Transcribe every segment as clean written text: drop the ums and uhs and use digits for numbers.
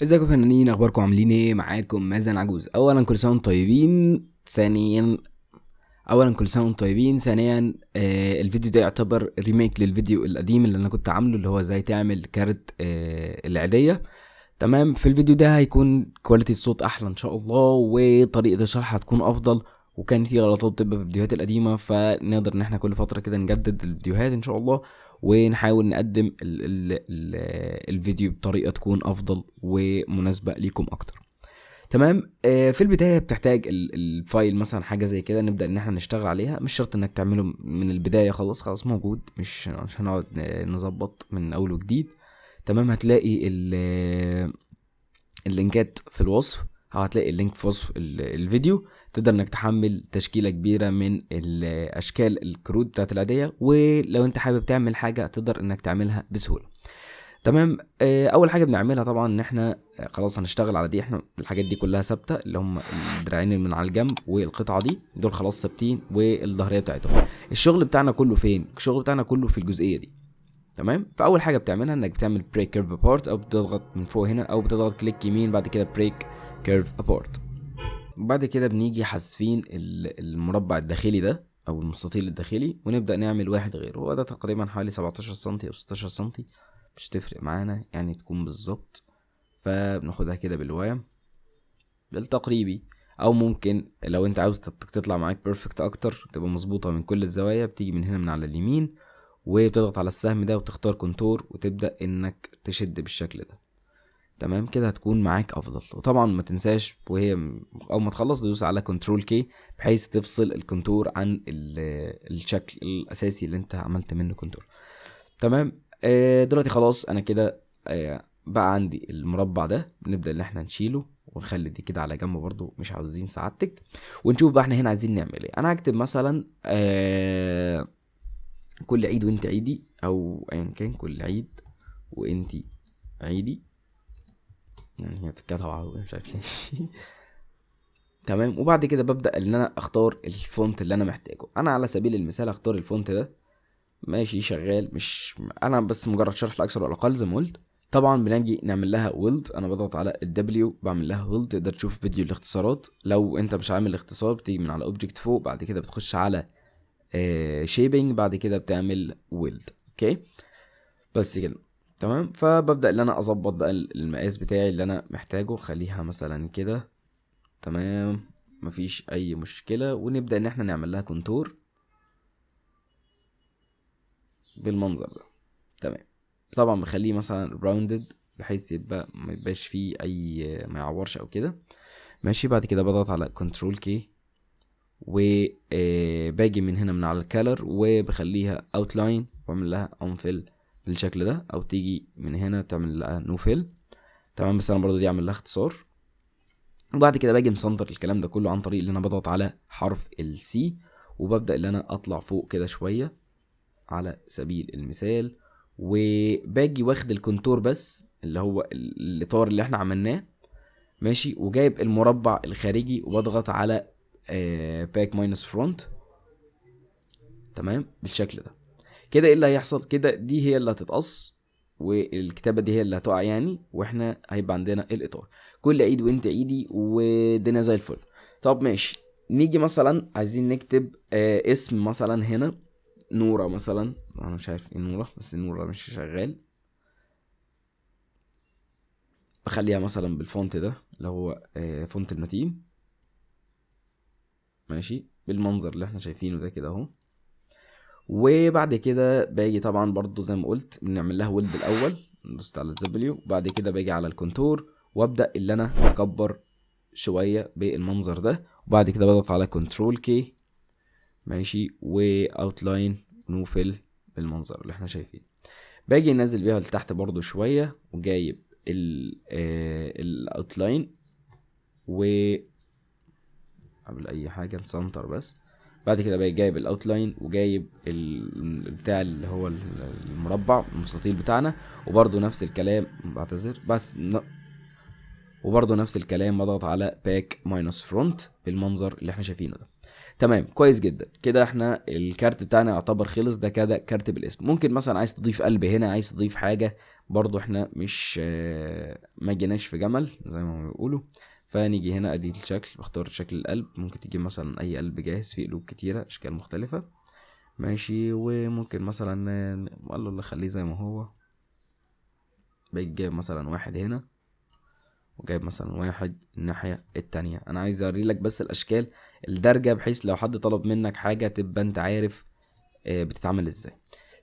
ازيكم يا فنانين؟ اخباركم عاملين ايه؟ معاكم مازن عجوز. اولا كل سنه وانتم طيبين. ثانيا الفيديو ده يعتبر ريميك للفيديو القديم اللي انا كنت عامله، اللي هو ازاي تعمل كارت العاديه. تمام. في الفيديو ده هيكون كواليتي الصوت احلى ان شاء الله، وطريقه الشرح هتكون افضل. وكان في غلطات بتبقى في الفيديوهات القديمه، فنقدر ان احنا كل فتره كده نجدد الفيديوهات ان شاء الله، ونحاول نقدم ال الفيديو بطريقه تكون افضل ومناسبه ليكم اكتر. تمام. في البدايه بتحتاج الفايل مثلا، حاجه زي كده نبدا ان احنا نشتغل عليها. مش شرط انك تعمله من البدايه، خلاص موجود، مش هنقعد نظبط من اول وجديد. تمام. هتلاقي اللينكات في الوصف، او هتلاقي اللينك في وصف الفيديو. تقدر انك تحمل تشكيلة كبيرة من الاشكال الكروت بتاعت العادية، ولو انت حابب تعمل حاجة تقدر انك تعملها بسهولة. تمام. اول حاجة بنعملها طبعا ان احنا خلاص هنشتغل على دي. احنا الحاجات دي كلها ثابتة، اللي هم الدراعين اللي من على الجنب والقطعة دول خلاص ثابتين، والظهرية بتاعتهم. الشغل بتاعنا كله فين؟ الشغل بتاعنا كله في الجزئية دي. تمام. فاول حاجه بتعملها انك بتعمل بريك كيرف ابارت، او بتضغط من فوق هنا، او بتضغط كليك يمين، بعد كده بريك كيرف ابارت. وبعد كده بنيجي حاسفين المربع الداخلي ده او المستطيل الداخلي، ونبدا نعمل واحد غيره. هو ده تقريبا حوالي 17 سنتي او 16 سنتي، مش تفرق معانا يعني تكون بالظبط. فبناخدها كده بالوايم بالتقريبي، او ممكن لو انت عاوز تطلع معاك بيرفكت اكتر، تبقى مظبوطه من كل الزوايا، بتيجي من هنا من على اليمين وبتضغط على السهم ده وتختار كونتور، وتبدأ انك تشد بالشكل ده. تمام كده هتكون معاك افضل. وطبعا ما تنساش او ما تخلص تدوس على كنترول كي، بحيث تفصل الكونتور عن الشكل الاساسي اللي انت عملت منه كونتور. تمام. دلوقتي خلاص انا كده بقى عندي المربع ده. نبدأ ان احنا نشيله ونخلي دي كده على جنب برضو، مش عاوزين سعادتك. ونشوف بقى احنا هنا عايزين نعمل ايه. انا هكتب مثلا كل عيد وانت عيدي، او ايا كان كل عيد وانت عيدي. يعني هي بتتكتب عربي مش عارف ليه. تمام. وبعد كده ببدأ ان انا اختار الفونت اللي انا محتاجه. انا على سبيل المثال اختار الفونت ده. ماشي شغال، مش انا بس مجرد شرح لا اكثر ولا اقل زي ما قلت. طبعا بنجي نعمل لها ويلد. انا بضغط على الدبليو بعمل لها ويلد. تقدر تشوف فيديو الاختصارات. لو انت مش عامل اختصار بتيجي من على اوبجكت فوق، بعد كده بتخش على شيبنج، بعد كده بتعمل ويلد. اوكي بس كده. تمام. فببدأ ان انا اظبط بقى المقاس بتاعي اللي انا محتاجه. خليها مثلا كده. تمام. مفيش اي مشكلة. ونبدأ ان احنا نعمل لها كونتور بالمنظر ده. تمام. طبعا بخليه مثلا راوندد، بحيث يبقى ما يبقاش فيه اي ما يعورش او كده. ماشي. بعد كده بضغط على كنترول كي، وباجي من هنا من على الكالر وبخليها اوتلاين، واعمل لها انفل بالشكل ده، او تيجي من هنا تعمل لها نو فيل. تمام. بس انا برضو دي اعمل لها اختصار. وبعد كده باجي مسنتر الكلام ده كله عن طريق ان انا بضغط على حرف السي، وببدأ ان انا اطلع فوق كده شوية على سبيل المثال. وباجي واخد الكونتور بس، اللي هو الاطار اللي احنا عملناه. ماشي. وجايب المربع الخارجي وبضغط على باك ماينس فرونت. تمام بالشكل ده. كده ايه اللي هيحصل؟ كده دي هي اللي هتتقص، والكتابة دي هي اللي هتقع يعني، واحنا هيبقى عندنا الاطار. كل عيد وانت عيدي ودينا زي الفل. طب ماشي. نيجي مثلا عايزين نكتب اسم مثلا هنا نورة مثلا. انا مش عارف ايه نورة، بس نورة مش شغال. بخليها مثلا بالفونت ده اللي هو فونت المتين. ماشي بالمنظر اللي احنا شايفينه ده كده اهو. وبعد كده باجي طبعا برضو زي ما قلت بنعمل لها ويلد الاول. ندوس على الدبليو، وبعد كده باجي على الكونتور وابدا اللي انا اكبر شويه بالمنظر ده. وبعد كده بضغط على كنترول كي. ماشي. واوتلاين نو فيل بالمنظر اللي احنا شايفينه. باجي نازل بيها لتحت برضو شويه، وجايب الاوتلاين، و قبل اي حاجه نسنتر بس. بعد كده بقى جايب الاوتلاين، وجايب بتاع اللي هو المربع المستطيل بتاعنا، وبرضه نفس الكلام. بعتذر بس وبرضه نفس الكلام بضغط على باك ماينس فرونت بالمنظر اللي احنا شايفينه ده. تمام كويس جدا كده، احنا الكارت بتاعنا يعتبر خلص. ده كده كارت بالاسم. ممكن مثلا عايز تضيف قلب هنا، عايز تضيف حاجه، برضه احنا مش ما جيناش في جمل زي ما بيقولوا. فنيجي هنا ادي الشكل، بختار شكل القلب. ممكن تجيب مثلا اي قلب جاهز، فيه قلوب كتيره اشكال مختلفه ماشي. وممكن مثلا والله اللي خليه زي ما هو. باجي جايب مثلا واحد هنا، وجايب مثلا واحد الناحية التانية. انا عايز اوري لك بس الاشكال الدارجة، بحيث لو حد طلب منك حاجة تبقى انت عارف بتتعمل ازاي.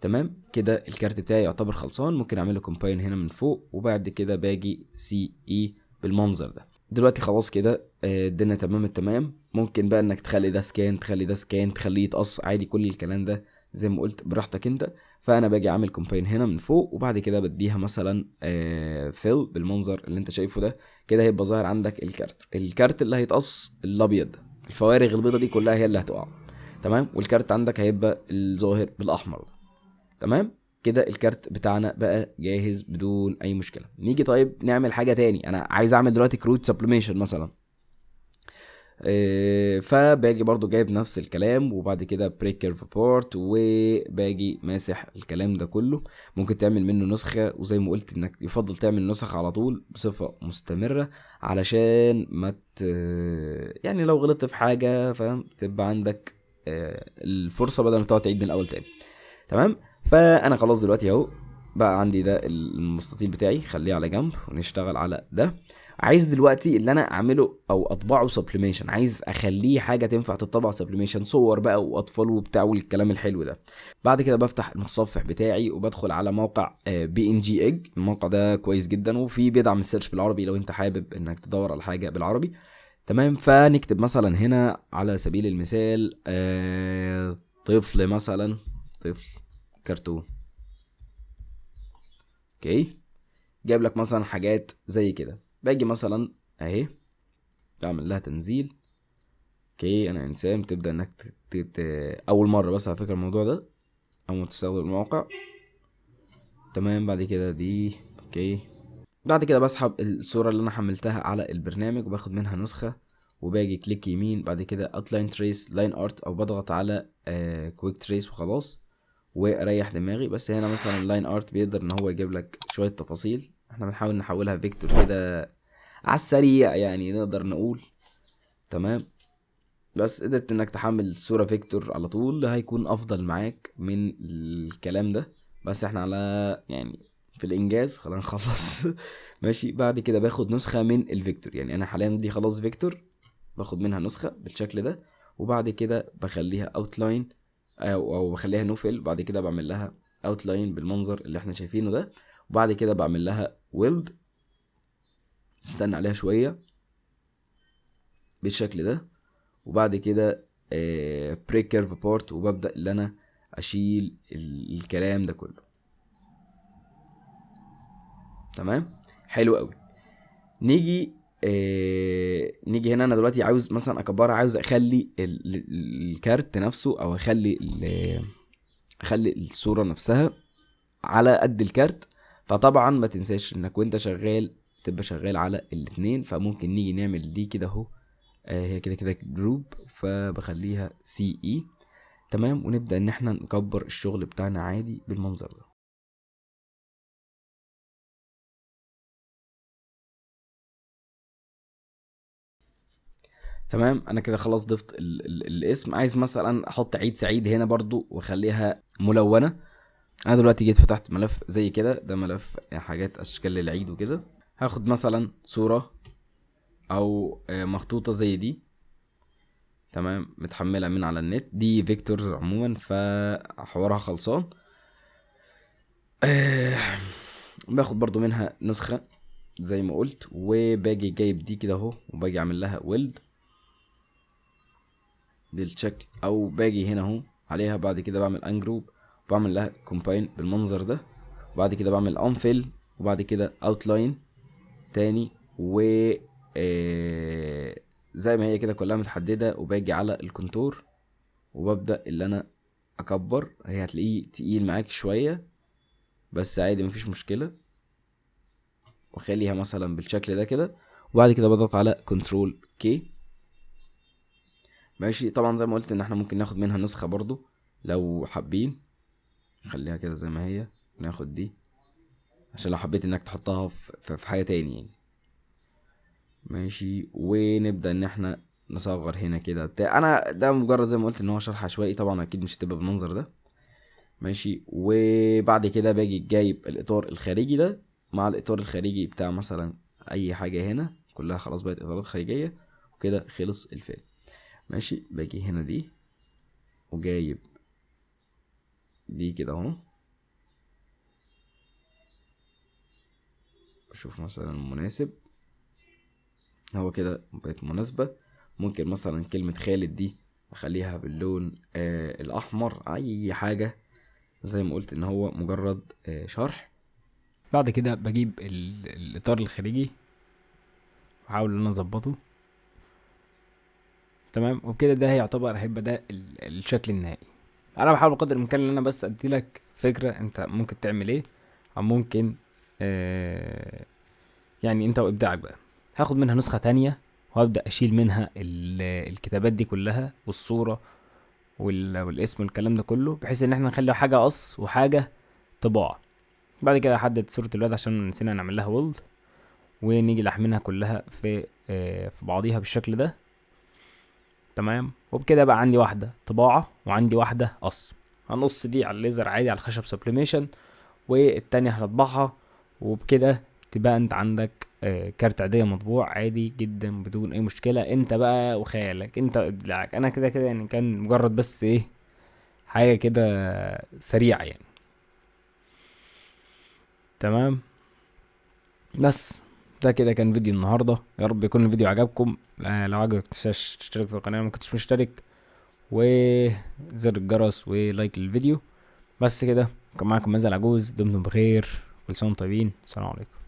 تمام كده الكارت بتاعي يعتبر خلصان. ممكن اعمله كومباين هنا من فوق، وبعد كده باجي سي اي بالمنظر ده. دلوقتي خلاص كده الدنيا تمام التمام. ممكن بقى انك تخلي ده سكان، تخلي ده سكان، تخليه يتقص عادي. كل الكلام ده زي ما قلت براحتك انت. فانا باجي اعمل كومباين هنا من فوق، وبعد كده بديها مثلا فيل بالمنظر اللي انت شايفه ده. كده هيبقى ظاهر عندك الكارت اللي هيتقص الابيض ده. الفوارغ البيضه دي كلها هي اللي هتقع. تمام. والكارت عندك هيبقى الظاهر بالاحمر ده. تمام كده الكارت بتاعنا بقى جاهز بدون اي مشكله. نيجي طيب نعمل حاجه تاني. انا عايز اعمل دلوقتي كروت سبليميشن مثلا. فباجي برضو جايب نفس الكلام، وبعد كده بريك كيرف بورت، وباجي ماسح الكلام ده كله. ممكن تعمل منه نسخة، وزي ما قلت انك يفضل تعمل نسخ على طول بصفة مستمرة، علشان ما يعني لو غلطت في حاجة فاهم تبقى عندك الفرصة بدل ما تقعد تعيد من الاول تاني. تمام. فانا خلاص دلوقتي اهو بقى عندي ده المستطيل بتاعي. خليه على جنب ونشتغل على ده. عايز دلوقتي اللي انا اعمله او اطبعه سبليميشن، عايز اخليه حاجه تنفع تطبع سبليميشن، صور بقى واطفال وبتاع والكلام الحلو ده. بعد كده بفتح المتصفح بتاعي وبدخل على موقع بي ان جي ايج. الموقع ده كويس جدا، وفي بيدعم السيرش بالعربي لو انت حابب انك تدور على حاجه بالعربي. تمام. فنكتب مثلا هنا على سبيل المثال طفل مثلا، طفل كرتون. اوكي. جايب لك مثلا حاجات زي كده. باجي مثلا اهي تعمل لها تنزيل. اوكي انا انسان. تبدا انك اول مره بس على فكره الموضوع ده اول ما تستخدم الموقع. تمام. بعد كده دي اوكي. بعد كده بسحب الصوره اللي انا حملتها على البرنامج وباخد منها نسخه، وباجي كليك يمين. بعد كده اوتلاين تريس لاين ارت، او بضغط على كويك تريس وخلاص واريح دماغي. بس هنا مثلا اللاين ارت بيقدر ان هو يجيب لك شويه تفاصيل. احنا بنحاول نحولها فيكتور كده على السريع يعني نقدر نقول. تمام. بس قدرت انك تحمل الصورة فيكتور على طول، هيكون افضل معاك من الكلام ده. بس احنا على يعني في الانجاز خلينا نخلص. ماشي. بعد كده باخد نسخة من الفيكتور. يعني انا حاليا دي خلاص فيكتور، باخد منها نسخة بالشكل ده. وبعد كده بخليها اوتلاين او بخليها نوفل. بعد كده بعمل لها اوتلاين بالمنظر اللي احنا شايفينه ده. وبعد كده بعمل لها ويلد، استنى عليها شوية بالشكل ده. وبعد كده بريك كيرف بورت، وببدأ ان انا اشيل الكلام ده كله. تمام حلو قوي. نيجي نيجي هنا. انا دلوقتي عاوز مثلا اكبرها، عاوز اخلي الكارت نفسه، او اخلي الصورة نفسها على قد الكارت. فطبعا ما تنساش انك وانت شغال تبقى شغال على الاتنين. فممكن نيجي نعمل دي كده اهو. هي كده كده جروب، فبخليها سي اي. تمام. ونبدأ ان احنا نكبر الشغل بتاعنا عادي بالمنظر ده. تمام. انا كده خلاص ضفت الاسم. عايز مثلا احط عيد سعيد هنا برضو واخليها ملونة. انا دلوقتي جيت فتحت ملف زي كده، ده ملف حاجات اشكال للعيد وكده. هاخد مثلا صورة او مخطوطة زي دي. تمام. متحملة من على النت، دي فيكتورز عموما فحوارها خلصان. باخد برضو منها نسخة زي ما قلت، وباجي جايب دي كده اهو، وباجي اعمل لها ويلد بالشكل، او باجي هنا اهو عليها. بعد كده بعمل انجروب وبعمل لها كومباين بالمنظر ده. وبعد كده بعمل انفيل، وبعد كده اوتلاين تاني. و زي ما هي كده كلها متحددة. وباجي على الكونتور وببدأ اللي انا اكبر. هي هتلاقيه تقيل معاك شوية بس عادي مفيش مشكلة. واخليها مثلا بالشكل ده كده. وبعد كده بضغط على كنترول كي. ماشي. طبعا زي ما قلت ان احنا ممكن ناخد منها نسخة برضو لو حابين، نخليها كده زي ما هي، ناخد دي عشان لو حبيت انك تحطها في حاجة تاني يعني. ماشي. ونبدأ ان احنا نصغر هنا كده بتاع. انا ده مجرد زي ما قلت ان هو شرح عشوائي، طبعا اكيد مش هتبقى بالمنظر ده. ماشي. وبعد كده باجي جايب الاطار الخارجي ده مع الاطار الخارجي بتاع مثلا اي حاجة هنا، كلها خلاص بقت اطارات خارجية، وكده خلص الفيلم. ماشي. باجي هنا دي وجايب دي كده اهو، اشوف مثلا مناسب، هو كده بقت مناسبة. ممكن مثلا كلمة خالد دي اخليها باللون الاحمر، اي حاجة، زي ما قلت ان هو مجرد شرح. بعد كده بجيب الاطار الخارجي واحاول ان انا اظبطه تمام، وبكده ده هيعتبر هيبقى ده الشكل النهائي. انا بحاول بقدر الامكان ان انا بس اديلك فكرة انت ممكن تعمل ايه، او ممكن آه يعني انت وابداعك بقى. هاخد منها نسخة تانية وهبدأ اشيل منها الكتابات دي كلها والصورة والاسم والكلام ده كله، بحيث ان احنا نخلي حاجة قص وحاجة طباعة. بعد كده احدد صورة الولاد عشان نسينا نعمل لها ولد، ونيجي لحمينها كلها في بعضيها بالشكل ده تمام. وبكده بقى عندي واحدة طباعة وعندي واحدة قص. هنقص دي على الليزر عادي على الخشب سبليميشن، والتانية هنطبعها، وبكده تبقى انت عندك كارت عادية مطبوع عادي جدا بدون اي مشكلة. انت بقى وخيالك انت وابداعك. انا كده كده يعني كان مجرد بس ايه، حاجة كده سريعة يعني تمام. بس ده كده كان فيديو النهاردة، يا رب يكون الفيديو عجبكم. لو عجبك متنساش تشترك في القناة لو مكنتش مشترك، وزر الجرس ولايك للفيديو. بس كده، كان معاكم مازن عجوز، دمتم بخير، كل سنة وانتم طيبين، السلام عليكم.